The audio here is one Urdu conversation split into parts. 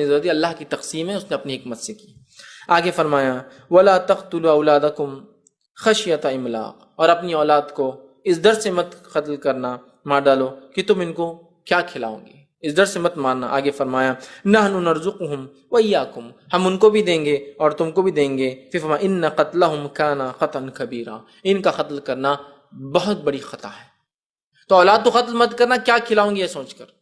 ضرورت ہے، اللہ کی تقسیم ہے، اس نے اپنی حکمت سے کی۔ آگے فرمایا وَلَا تَقْتُلُوا أَوْلَادَكُمْ خَشْيَةَ إِمْلَاقٍ، اور اپنی اولاد کو اس ڈر سے مت قتل کرنا، مار ڈالو کہ تم ان کو کیا کھلاؤ گے، اس ڈر سے مت مارنا۔ آگے فرمایا نَحْنُ نَرْزُقُهُمْ وَإِيَّاكُمْ، ہم ان کو بھی دیں گے اور تم کو بھی دیں گے۔ پھر فرمایا إِنَّ قَتْلَهُمْ كَانَ خَطًا كَبِيرًا، ان کا قتل کرنا بہت بڑی خطا ہے۔ تو اولاد تو قتل مت کرنا، کیا کھلاؤں گے یہ سوچ کر۔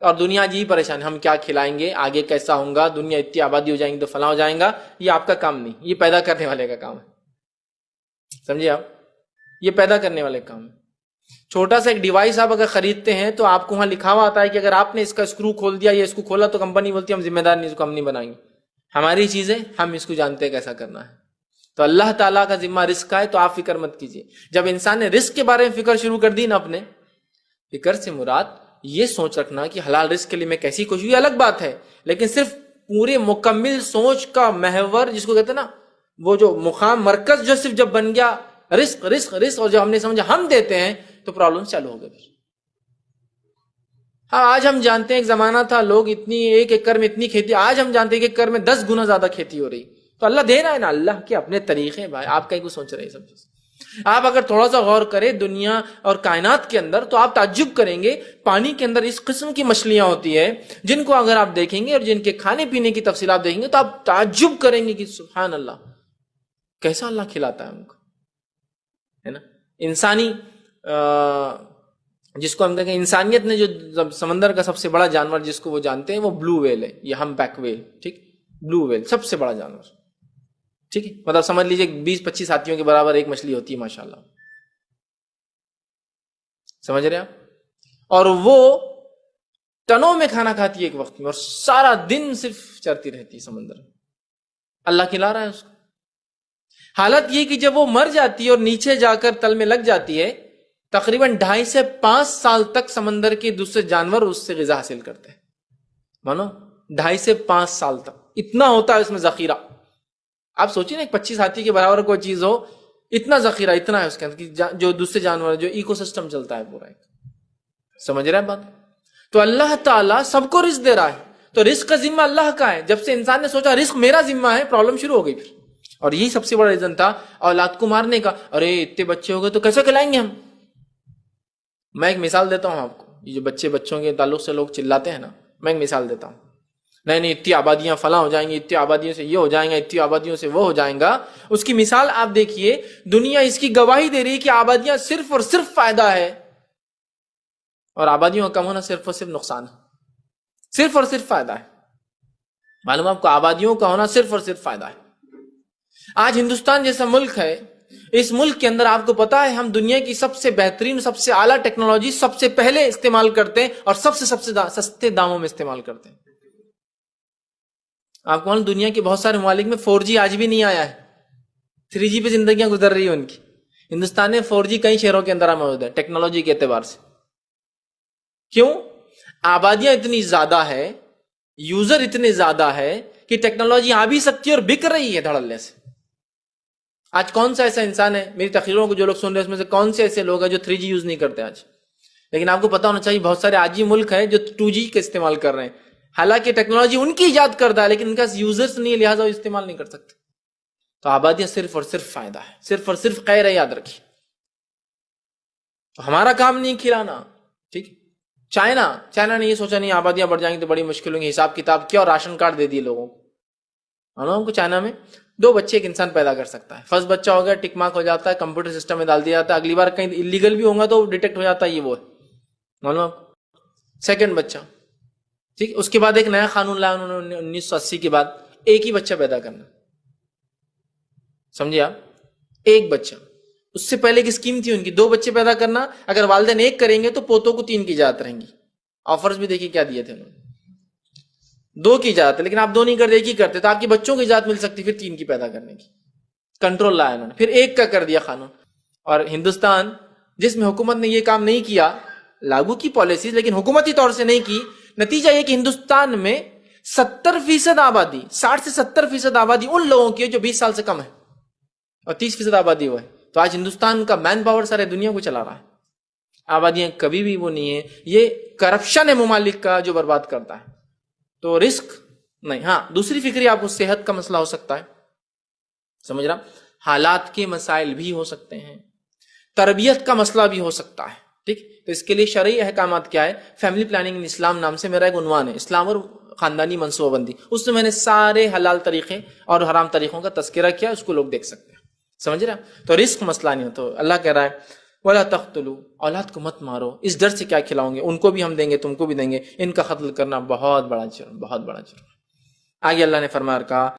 اور دنیا جی پریشان، ہم کیا کھلائیں گے، آگے کیسا ہوں گا، دنیا اتنی آبادی ہو جائیں گی تو فلاں ہو جائیں گا۔ یہ آپ کا کام نہیں، یہ پیدا کرنے والے کا کام ہے، سمجھے آپ، یہ پیدا کرنے والے کا کام ہے۔ چھوٹا سا ایک ڈیوائس آپ اگر خریدتے ہیں تو آپ کو وہاں لکھا ہوا آتا ہے کہ اگر آپ نے اس کا اسکرو کھول دیا یا اس کو کھولا تو کمپنی بولتی ہے ہم ذمہ دار نہیں، اس کو ہم نہیں بنائیں گے، ہماری چیزیں ہم اس کو جانتے ہیں کیسا کرنا ہے۔ تو اللہ تعالیٰ کا ذمہ رزق کا ہے، تو آپ فکر مت کیجیے۔ جب انسان نے رزق کے بارے میں فکر شروع کر دی نا، اپنے فکر سے مراد یہ سوچ رکھنا کہ حلال رزق کے لیے میں کیسی کوشش، یہ الگ بات ہے، لیکن صرف پورے مکمل سوچ کا محور جس کو کہتے ہیں نا، وہ جو مقام مرکز جو صرف جب بن گیا رزق رزق رزق، اور جب ہم نے سمجھا ہم دیتے ہیں تو پرابلم چالو ہو گئے۔ پھر ہاں آج ہم جانتے ہیں ایک زمانہ تھا لوگ اتنی ایک ایکڑ میں اتنی کھیتی، آج ہم جانتے ہیں کہ ایک ایکڑ میں 10 گنا زیادہ کھیتی ہو رہی، تو اللہ دے رہا ہے نا، اللہ کے اپنے طریقے بھائی، آپ کہیں کو سوچ رہے ہیں سب چیز۔ آپ اگر تھوڑا سا غور کریں دنیا اور کائنات کے اندر تو آپ تعجب کریں گے، پانی کے اندر اس قسم کی مچھلیاں ہوتی ہیں جن کو اگر آپ دیکھیں گے اور جن کے کھانے پینے کی تفصیلات دیکھیں گے تو آپ تعجب کریں گے کہ سبحان اللہ، کیسا اللہ کھلاتا ہے ان کو، ہے نا۔ انسانی جس کو ہم کہیں انسانیت نے جو سمندر کا سب سے بڑا جانور جس کو وہ جانتے ہیں وہ بلو ویل ہے، یہ ہم بیک ویل، ٹھیک، بلو ویل سب سے بڑا جانور، ٹھیک ہے، مطلب سمجھ لیجئے 20-25 ہاتھیوں کے برابر ایک مچھلی ہوتی ہے ماشاءاللہ، سمجھ رہے آپ، اور وہ ٹنوں میں کھانا کھاتی ہے ایک وقت میں، اور سارا دن صرف چرتی رہتی ہے سمندر میں، اللہ کھلا رہا ہے اس کو۔ حالت یہ کہ جب وہ مر جاتی ہے اور نیچے جا کر تل میں لگ جاتی ہے، تقریباً 2.5 سے 5 سال تک سمندر کے دوسرے جانور اس سے غذا حاصل کرتے ہیں، مانو 2.5 سے 5 سال تک، اتنا ہوتا ہے اس میں ذخیرہ۔ آپ سوچیں نا ایک 25 ہاتھی کے برابر کوئی چیز ہو، اتنا ذخیرہ اتنا ہے اس کے اندر کہ جو دوسرے جانور جو ایکو سسٹم چلتا ہے پورا ایک، سمجھ رہے ہیں بات۔ تو اللہ تعالیٰ سب کو رزق دے رہا ہے، تو رزق کا ذمہ اللہ کا ہے۔ جب سے انسان نے سوچا رزق میرا ذمہ ہے، پرابلم شروع ہو گئی پھر، اور یہی سب سے بڑا ریزن تھا اولاد کو مارنے کا۔ ارے اتنے بچے ہو گئے تو کیسے کھلائیں گے ہم؟ میں ایک مثال دیتا ہوں آپ کو، یہ جو بچوں کے تعلق سے لوگ چلاتے ہیں نا، میں ایک مثال دیتا ہوں، نہیں اتنی آبادیاں فلاں ہو جائیں گی، اتنی آبادیوں سے یہ ہو جائیں گا، اتنی آبادیوں سے وہ ہو جائیں گا۔ اس کی مثال آپ دیکھیے، دنیا اس کی گواہی دے رہی ہے کہ آبادیاں صرف اور صرف فائدہ ہے، اور آبادیوں کا کم ہونا صرف اور صرف نقصان ہے، صرف اور صرف فائدہ ہے۔ معلوم آپ کو آبادیوں کا ہونا صرف اور صرف فائدہ ہے۔ آج ہندوستان جیسا ملک ہے، اس ملک کے اندر آپ کو پتا ہے ہم دنیا کی سب سے بہترین سب سے اعلیٰ ٹیکنالوجی سب سے پہلے استعمال کرتے ہیں اور سب سے سستے داموں میں استعمال کرتے ہیں۔ آپ کو دنیا کے بہت سارے ممالک میں 4G آج بھی نہیں آیا ہے، 3G پہ زندگیاں گزر رہی ہیں ان کی۔ ہندوستان میں 4G کئی شہروں کے اندر موجود ہے ٹیکنالوجی کے اعتبار سے۔ کیوں؟ آبادیاں اتنی زیادہ ہے، یوزر اتنے زیادہ ہے کہ ٹیکنالوجی آ بھی سکتی ہے اور بک رہی ہے دھڑلے سے۔ آج کون سا ایسا انسان ہے، میری تقریروں کو جو لوگ سن رہے ہیں اس میں سے کون سے ایسے لوگ ہیں جو 3G یوز نہیں کرتے آج؟ لیکن آپ کو پتا ہونا چاہیے بہت سارے آج ہی ملک ہیں جو 2G کا استعمال کر رہے ہیں، حالانکہ ٹیکنالوجی ان کی ایجاد کردہ ہے لیکن ان کا یوزرز نہیں ہے، لہٰذا وہ استعمال نہیں کر سکتے۔ تو آبادیاں صرف اور صرف فائدہ ہے، صرف اور صرف خیر ہے، یاد رکھیے۔ تو ہمارا کام نہیں کھلانا، ٹھیک۔ چائنا نے یہ سوچا نہیں آبادیاں بڑھ جائیں گی تو بڑی مشکل ہوں گی، حساب کتاب کیا اور راشن کارڈ دے دیے لوگوں کو۔ چائنا میں 2 بچے ایک انسان پیدا کر سکتا ہے، فرسٹ بچہ ہو گیا ٹک مارک ہو جاتا ہے، کمپیوٹر سسٹم میں ڈال دیا جاتا ہے، اگلی بار کہیں اللیگل بھی ہوگا تو ڈیٹیکٹ ہو جاتا ہے یہ وہ ہے، معلوم آپ۔ سیکنڈ بچہ، ٹھیک۔ اس کے بعد ایک نیا قانون لایا انہوں نے 1980 کے بعد، ایک ہی بچہ پیدا کرنا، سمجھے آپ، ایک بچہ۔ اس سے پہلے کی اسکیم تھی ان کی 2 بچے پیدا کرنا، اگر والدین ایک کریں گے تو پوتوں کو 3 کی اجازت رہیں گی۔ آفرز بھی دیکھیے کیا دیے تھے انہوں نے، 2 کی اجازت ہے، لیکن آپ 2 نہیں کرتے، 1 ہی کرتے تو آپ کے بچوں کی اجازت مل سکتی، پھر 3 کی پیدا کرنے کی کنٹرول لایا انہوں نے، پھر 1 کا کر دیا قانون۔ اور ہندوستان جس میں حکومت نے یہ کام نہیں کیا، لاگو کی پالیسیز لیکن حکومتی طور سے نہیں کی، نتیجہ یہ کہ ہندوستان میں 70% آبادی، 60 سے 70% آبادی ان لوگوں کی ہے جو 20 سال سے کم ہے، اور 30% آبادی وہ ہے۔ تو آج ہندوستان کا مین پاور سارے دنیا کو چلا رہا ہے۔ آبادیاں کبھی بھی وہ نہیں ہے، یہ کرپشن ہے ممالک کا جو برباد کرتا ہے۔ تو رزق نہیں. ہاں دوسری فکری آپ کو صحت کا مسئلہ ہو سکتا ہے, سمجھ رہا, حالات کے مسائل بھی ہو سکتے ہیں, تربیت کا مسئلہ بھی ہو سکتا ہے. ٹھیک, تو اس کے لیے شرعی احکامات کیا ہے؟ فیملی پلاننگ ان اسلام نام سے میرا ایک عنوان ہے, اسلام اور خاندانی منصوبہ بندی. اس میں نے سارے حلال طریقے اور حرام طریقوں کا تذکرہ کیا, اس کو لوگ دیکھ سکتے ہیں, سمجھ رہے ہیں. تو رزق مسئلہ نہیں ہوتا. اللہ کہہ رہا ہے وَلَا تَقْتُلُوا, اولاد کو مت مارو, اس ڈر سے کیا کھلاؤں گے, ان کو بھی ہم دیں گے تم کو بھی دیں گے, ان کا قتل کرنا بہت بڑا جرم, بہت بڑا جرم. آگے اللہ نے فرمایا کہا